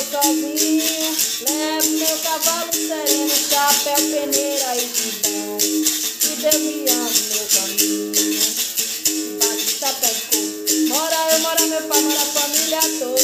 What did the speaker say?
sozinho, levo meu cavalo sereno, chapéu, peneira e tibão, que Deus me ame meu caminho. Bate chapéu de couro, mora eu, mora meu pai, mora a família toda.